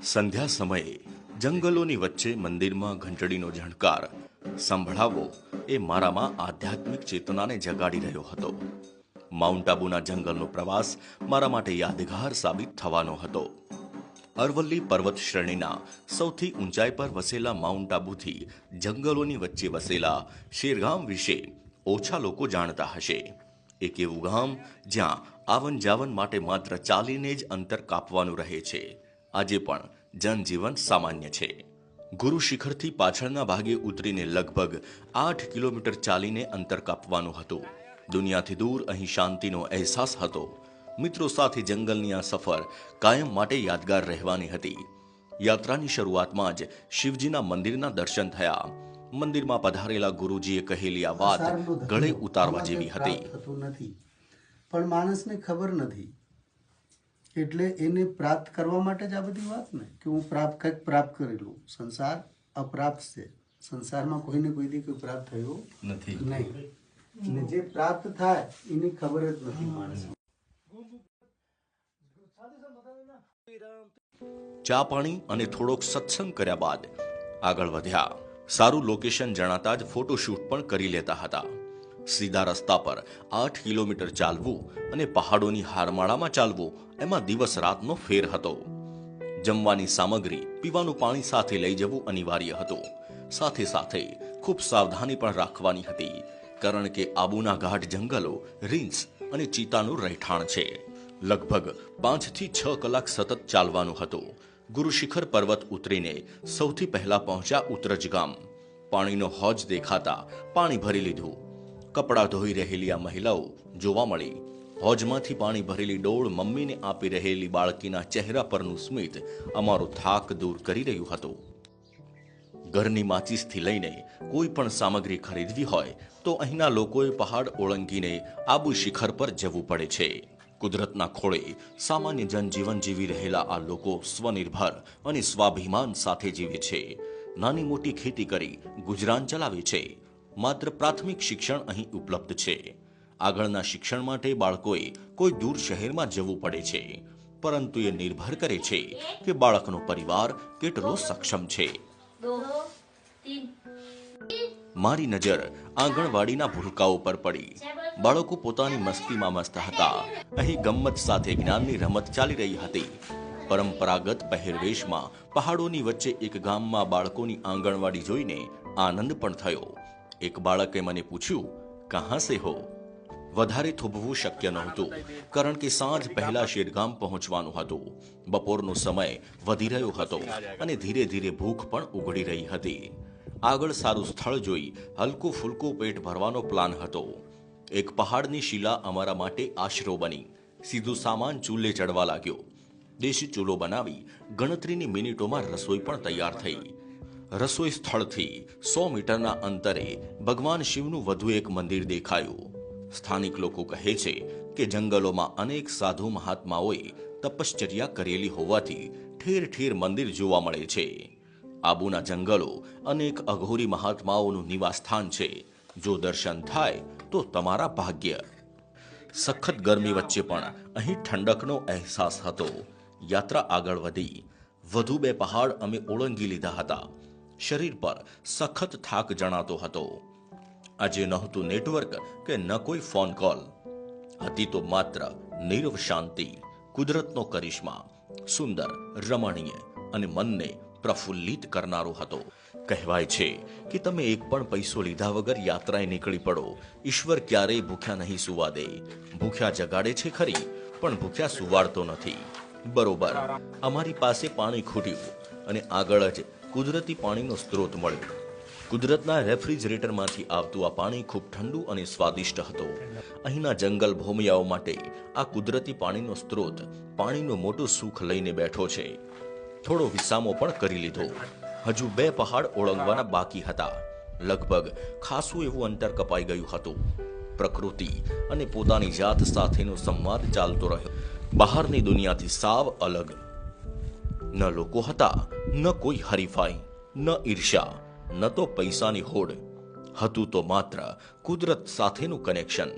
સંધ્યા સમયે જંગલોની વચ્ચે મંદિરમાં ઘંટડીનો ઝણકાર સંભળાવવો એ મારામાં આધ્યાત્મિક ચેતનાને જગાડી રહ્યો હતો. માઉન્ટ આબુના જંગલનો પ્રવાસ મારા માટે યાદગાર સાબિત થવાનો હતો. અરવલ્લી પર્વત શ્રેણીના સૌથી ઊંચાઈ પર વસેલા માઉન્ટ આબુથી જંગલોની વચ્ચે વસેલા શેરગામ વિશે ઓછા લોકો જાણતા હશે. એક એવું ગામ જ્યાં આવન જાવન માટે માત્ર ચાલીને જ અંતર કાપવાનું રહે છે. આજે પણ જનજીવન સામાન્ય છે. ગુરુ શિખરથી પાછળના ભાગે ઉતરીને લગભગ 8 કિલોમીટર ચાલીને અંતર કાપવાનું હતું. દુનિયાથી દૂર અહીં શાંતિનો અહેસાસ હતો. મિત્રો સાથે જંગલની આ સફર કાયમ માટે યાદગાર રહેવાની હતી. યાત્રાની શરૂઆતમાં જ શિવજીના મંદિરના દર્શન થયા. મંદિરમાં પધારેલા ગુરુજીએ કહેલી આ વાત ગળે ઉતારવા જેવી હતી. પણ માણસને ખબર નથી, એટલે એને પ્રાપ્ત કરવા માટે જ આ બધી વાત ને કે હું કંઈક પ્રાપ્ત કરેલું. સંસાર અપ્રાપ્ત છે. સંસારમાં કોઈને કોઈ દી કોઈ પ્રાપ્ત થયો નથી. નહીં, ને જે પ્રાપ્ત થાય એની ખબર જ નથી માણસ. ચા પાણી અને થોડોક સત્સંગ કર્યા બાદ આગળ વધ્યા. સારું લોકેશન જણાતા જ ફોટોશૂટ પણ કરી લેતા હતા. સીધા રસ્તા પર 8 કિલોમીટર ચાલવું અને પહાડોની હારમાળામાં ચાલવું, એમાં દિવસ રાતનો ફેર હતો. જમવાની સામગ્રી, પીવાનું પાણી સાથે લઈ જવું અનિવાર્ય હતું. સાથે સાથે ખૂબ સાવધાની પણ રાખવાની હતી, કારણ કે આબુના ગાઢ જંગલો રીંછ અને ચીતાનું રહેઠાણ છે. લગભગ 5 થી 6 કલાક સતત ચાલવાનું હતું. ગુરુ શિખર પર્વત ઉતરીને સૌથી પહેલા પહોંચ્યા ઉતરજ ગામ. પાણીનો હોજ દેખાતા પાણી ભરી લીધું. કપડાં ધોઈ રહેલી આ મહિલાઓ જોવા મળી. હોજમાંથી પાણી ભરેલી ડોળ મમ્મીને આપી રહેલી બાળકીના ચહેરા પરનું સ્મિત અમારો થાક દૂર કરી રહ્યું હતું. ઘરની માચીસથી લઈને કોઈ પણ સામગ્રી ખરીદવી હોય તો અહીંના લોકોએ પહાડ ઓળંગીને આબુ શિખર પર જવું પડે છે. કુદરતના ખોળે સામાન્ય જનજીવન જીવી રહેલા આ લોકો સ્વનિર્ભર અને સ્વાભિમાન સાથે જીવે છે. નાની મોટી ખેતી કરી ગુજરાન ચલાવે છે. માત્ર પ્રાથમિક શિક્ષણ અહીં ઉપલબ્ધ છે. આગળના શિક્ષણ માટે બાળકોએ કોઈ દૂર શહેરમાં જવું પડે છે, પરંતુ એ નિર્ભર કરે છે કે બાળકનો પરિવાર કેટલો સક્ષમ છે. મારી નજર આંગણવાડીના ભૂલકાઓ પર પડી. બાળકો પોતાની મસ્તીમાં મસ્ત હતા. અહીં ગમ્મત સાથે જ્ઞાનની રમત ચાલી રહી હતી. પરંપરાગત પહેરવેશમાં પહાડોની વચ્ચે એક ગામમાં બાળકોની આંગણવાડી જોઈને આનંદ પણ થયો. એક બાળકે મને પૂછ્યું, કહાં સે હો? વધારે થોભવું શક્ય નહોતું, કારણ કે સાંજ પહેલા શેરગામ પહોંચવાનું હતું. બપોરનો સમય વધી રહ્યો હતો અને ધીરે ધીરે ભૂખ પણ ઉઘડી રહી હતી. આગળ સારું સ્થળ જોઈ હલકું ફૂલકું પેટ ભરવાનો પ્લાન હતો. એક પહાડની શિલા અમારા માટે આશરો બની. સીધું સામાન ચૂલે ચડવા લાગ્યો. દેશી ચૂલો બનાવી ગણતરીની મિનિટોમાં રસોઈ પણ તૈયાર થઈ. રસોઈ સ્થળથી 100 મીટરના અંતરે ભગવાન શિવનું વધુ એક મંદિર દેખાયું. સ્થાનિક લોકો કહે છે કે જંગલોમાં અનેક સાધુ મહાત્માઓએ તપશ્ચર્યા કરેલી હોવાથી ઠેર ઠેર મંદિર જોવા મળે છે. આબુના જંગલો અનેક અઘોરી મહાત્માઓનું નિવાસસ્થાન છે. જો દર્શન થાય તો તમારા ભાગ્ય. સખત ગરમી વચ્ચે પણ અહીં ઠંડકનો અહેસાસ હતો. યાત્રા આગળ વધી. વધુ 2 પહાડ અમે ઓળંગી લીધા હતા. શરીર પર સખત થાક જણાતો હતો. આજે નહોતું નેટવર્ક કે ન કોઈ ફોન કોલ. હતી તો માત્ર નીરવ શાંતિ, કુદરતનો કરિશ્મા. સુંદર, રમણીય અને મનને પ્રફુલ્લિત કરનારો હતો. કહેવાય છે કે તમે એક પણ પૈસો લીધા વગર યાત્રાએ નીકળી પડો. ઈશ્વર ક્યારેય ભૂખ્યા નહીં સુવા દે. ભૂખ્યા જગાડે છે ખરી, પણ ભૂખ્યા સુવાડતો નથી. બરોબર, અમારી પાસે પાણી ખૂટ્યું અને આગળ જ કુદરતી પાણીનો સ્ત્રોત મળ્યો. કુદરતના રેફ્રિજરેટરમાંથી આવતું આ પાણી ખૂબ ઠંડુ અને સ્વાદિષ્ટ હતો. અહીંના જંગલ ભૂમિયાઓ માટે આ કુદરતી પાણીનો સ્ત્રોત પાણીનું મોટું સુખ લઈને બેઠો છે. થોડો વિસામો પણ કરી લીધો. હજુ 2 પહાડ ઓળંગવાના બાકી હતા. લગભગ ખાસું એવું અંતર કપાઈ ગયું હતું. પ્રકૃતિ અને પોતાની જાત સાથેનો સંવાદ ચાલતો રહ્યો. બહારની દુનિયાથી સાવ અલગ. ન લોકો હતા, ન કોઈ હરીફાઈ, ન ઈર્ષ્યા, ન તો પૈસાની હોડ. હતું તો માત્ર કુદરત સાથેનું કનેક્શન.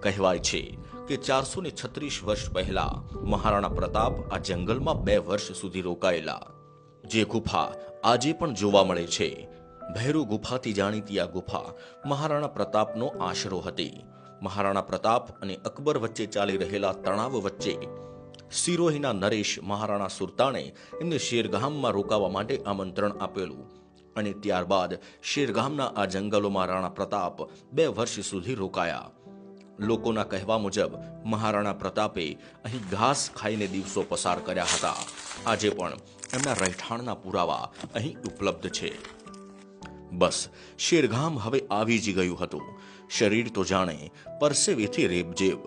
કહેવાય છે કે 436 વર્ષ પહેલા મહારાણા પ્રતાપ આ જંગલમાં 2 વર્ષ સુધી રોકાયેલા. જે ગુફા આજે પણ જોવા મળે છે. ભૈરવ ગુફાથી જાણીતી આ ગુફા મહારાણા પ્રતાપનો આશરો હતી. મહારાણા પ્રતાપ અને અકબર વચ્ચે ચાલી રહેલા તણાવ વચ્ચે સિરોહીના નરેશ મહારાણા સુરતાણે એમને શેરગામમાં રોકાવા માટે આમંત્રણ આપેલું અને ત્યારબાદ શેરગામના આ જંગલોમાં રાણા પ્રતાપ 2 વર્ષ સુધી રોકાયા. લોકોના કહેવા મુજબ મહારાણા પ્રતાપે અહીં ઘાસ ખાઈને દિવસો પસાર કર્યા હતા. આજે પણ એમના રહેઠાણના પુરાવા અહીં ઉપલબ્ધ છે. બસ શેરગામ હવે આવી જ ગયું હતું. શરીર તો જાણે પરસેવેથી રેબજેબ.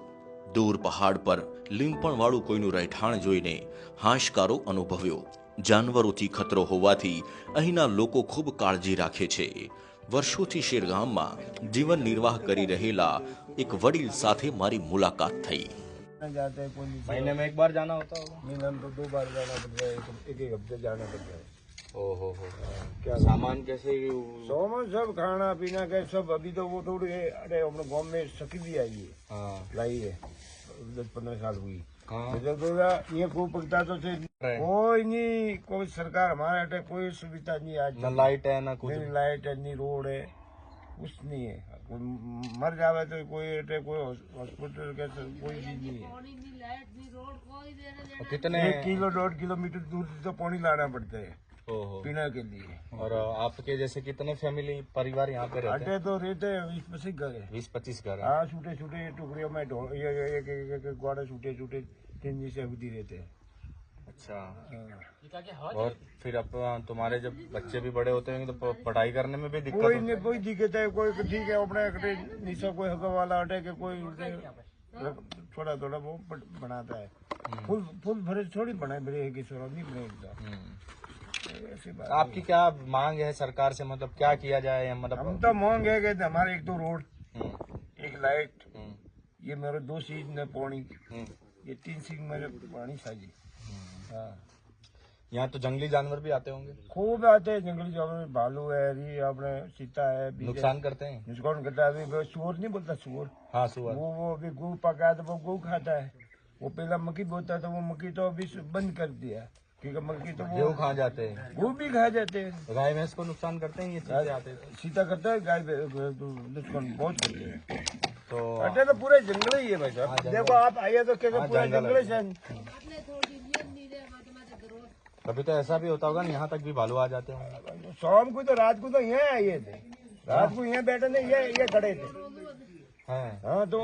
દૂર પહાડ પર લીંપણવાળું કોઈનું રહેઠાણ જોઈને હાશકારો અનુભવ્યો. જાનવરોથી ખતરો હોવાથી અહીંના લોકો ખૂબ કાળજી રાખે છે. વર્ષોથી શેરગામમાં જીવન નિર્વાહ કરી રહેલા એક વડીલ સાથે મારી મુલાકાત થઈ. जाते हैं कोई नहीं महीने में एक बार जाना होता होगा। महीने में तो 2 बार जाना पड़ता है, एक हफ्ते जाना पड़ता है। ओहो हो क्या सामान कैसे सामान सब खाना पीना के सब। अभी तो वो थोड़ी अरे अपने गांव में सखी भी आई है, हाँ लाई है 10-15 साल हुई। कहाँ तो ये खूब पकता तो थे कोई नहीं, कोई सरकार हमारे अटे कोई सुविधा नहीं आज। न लाइट है न कुछ। नहीं लाइट है, नहीं रोड है, कुछ नहीं है। कोई मर जावे तो कोई अटे कोई हॉस्पिटल के कोई भी नहीं है। और कितने 1-1.5 किलोमीटर दूर से तो पानी लाना पड़ता है ओहो पीने के लिए। और आपके जैसे कितने फैमिली परिवार यहाँ पे रहते अटे तो रहते हैं 20-25 घर है। हैं 20-25 घर है। हाँ छोटे छोटे टुकड़ियों में एक गोड़े छोटे छोटे 3 जैसे अवधि रहते हैं। अच्छा हाँ। और फिर अब तुम्हारे जब बच्चे भी बड़े होते होंगे तो पढ़ाई करने में भी दिक्कत कोई होती नहीं कोई दिक्कत है, कोई ठीक है अपने अटे नीचे कोई हक वाला अटे के कोई थोड़ा थोड़ा वो बनाता है। फुल फुल भरे थोड़ी बनाए भरे है कि सोरा नहीं बनेगा। ऐसी बात है। आपकी क्या मांग है सरकार से, मतलब क्या किया जाए हम मतलब तो मांग है कि हमारे एक तो रोड, हम्म, एक लाइट, हम्म, ये मेरे 2 सीट में पानी, हम्म, ये 3 सीट मेरे पानी साजी। हाँ यहाँ तो जंगली जानवर भी आते होंगे, खूब आते हैं जंगली जानवर, भालू है, री अपने सीता है, बीज है। नुकसान करते हैं। नुकसान करता है। अभी वो सुअर नहीं बोलता सुअर, हाँ सुअर वो अभी गू पका है तो वो गू खाता है। वो पहला मक्की बोता है तो वो मक्की तो अभी बंद कर दिया क्योंकि मक्की तो गेहूँ वो खा जाते हैं। गू भी खा जाते हैं। गाय भैंस को नुकसान करते हैं ये चीजें आते हैं सीता करता है, गाय नुकसान बहुत करते हैं। तो अटे तो पूरे जंगल ही है भाई साहब। देखो आप आइए तो कैसे हाँ, पूरा जंगल जंगल है। कभी तो ऐसा भी होता होगा ना यहाँ तक भी भालू आ जाते होंगे। शाम को तो रात को तो यहाँ आए थे, रात को यहाँ बैठे थे, ये खड़े थे। हैं हाँ तो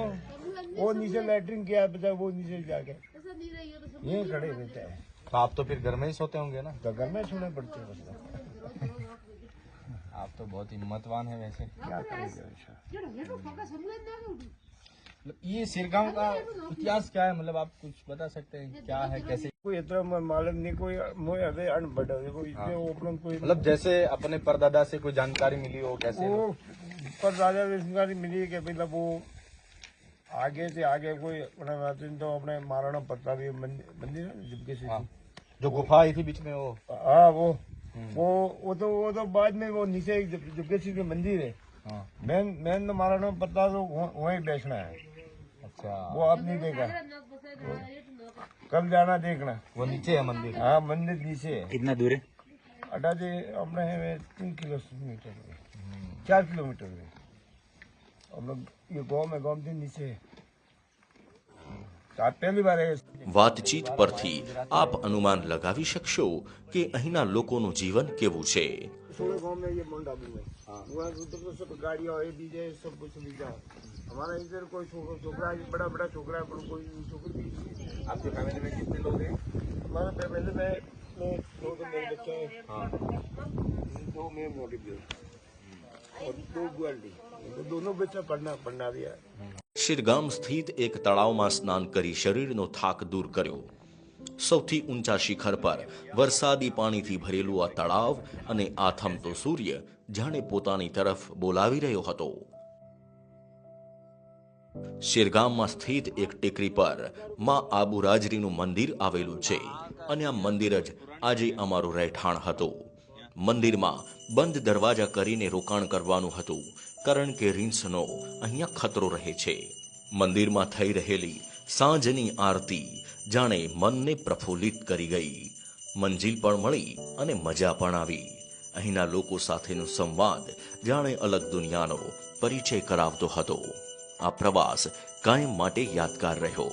वो नीचे लैट्रिन किया बचा, वो नीचे जाके ये खड़े रहते हैं। तो आप तो फिर घर में ही सोते होंगे ना। तो घर में सोने पड़ते हैं बस। आप तो बहुत हिम्मतवान है वैसे। क्या करेंगे ऐसा। ये सिरगांव का इतिहास क्या है, मतलब आप कुछ बता सकते हैं क्या है कैसे, कोई इतना मालूम नहीं, कोई मोए अबे अनपढ़ है, कोई इसमें ओपन कोई मतलब जैसे अपने परदादा से कोई जानकारी मिली हो कैसे। वो पर राजा जानकारी मिली है कि मतलब वो आगे से आगे कोई अपने तो अपने महाराणा प्रताप मंदिर जिनके से हाँ, जो गुफा आई थी बीच में वो। हाँ वो तो बाद में वो नीचे जुग्गे सिंह मंदिर है। हाँ मेन तो महाराणा प्रताप तो वहीं बैठना है। अच्छा वो आप नहीं देखा, कल जाना देखना। वो नीचे है मंदिर। हाँ मंदिर नीचे है। कितना दूर है। अटा जी अपने है 3 किलोमीटर में, 4 किलोमीटर में हम लोग ये गाँव के नीचे है। आप पहली बार है। વાતચીત પરથી આપ અનુમાન લગાવી શકશો કે અહીંના લોકોનું જીવન કેવું છે. सोलह गाँव में ये मोंडा भी है। वहाँ उधर तो सब गाड़ियाँ है, डीजे सब कुछ सुविधा है। हमारा इधर कोई छोकरा बड़ा बड़ा छोकरा है पर कोई छोकरी भी नहीं है। आपकी फैमिली में कितने लोग हैं। हमारा फैमिली में 2 तो मेरे बच्चे हैं, हाँ 2 मेरे मोटी भी और 2 गुआली, तो दोनों बच्चा पढ़ना दिया। શિરગામ સ્થિત એક તળાવમાં સ્નાન કરી શરીરનો થાક દૂર કર્યો. સૌથી ઊંચા શિખર પર વરસાદી પાણીથી ભરેલું આ તળાવ અને આથમતો સૂર્ય જાણે પોતાની તરફ બોલાવી રહ્યો હતો. શિરગામમાં સ્થિત એક ટેકરી પર માં આબુરાજરીનું મંદિર આવેલું છે અને આ મંદિર જ આજે અમારું રહેઠાણ હતું. મંદિરમાં બંધ દરવાજા કરીને રોકાણ કરવાનું હતું કારણ કે રીંછનો અહીંયા ખતરો રહે છે. મંદિરમાં થઈ રહેલી સાંજની આરતી જાણે મનને પ્રફુલ્લિત કરી ગઈ. મંજિલ પણ મળી અને મજા પણ આવી. અહીંના લોકો સાથેનો સંવાદ જાણે અલગ દુનિયાનો પરિચય કરાવતો હતો. આ પ્રવાસ કાયમ માટે યાદગાર રહ્યો.